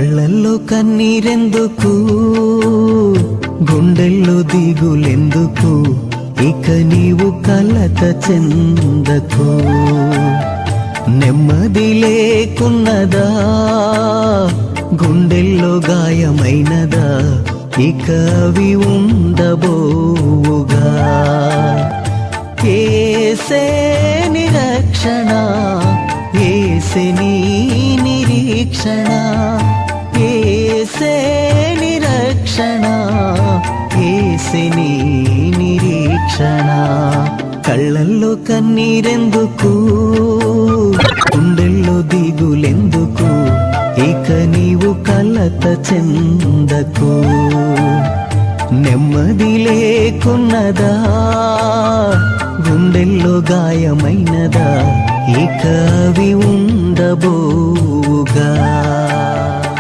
కళ్ళల్లో కన్నీరెందుకు, గుండెల్లో దిగులెందుకు, ఇక నీవు కలత చెందకు. నెమ్మది లేకున్నదా, గుండెల్లో గాయమైనదా, ఇక అవి ఉండబోవుగా. యేసే నిరక్షణ, యేసే నీ నిరీక్షణ, యేసే నిరక్షణ, యేసే నీ నిరీక్షణ. కళ్ళల్లో కన్నీరెందుకు, గుండెల్లో దిగులెందుకు, ఇక నీవు కలత చెందకు. నెమ్మది లేకున్నదా, గుండెల్లో గాయమైనదా, ఇక అవి ఉండబోవుగా.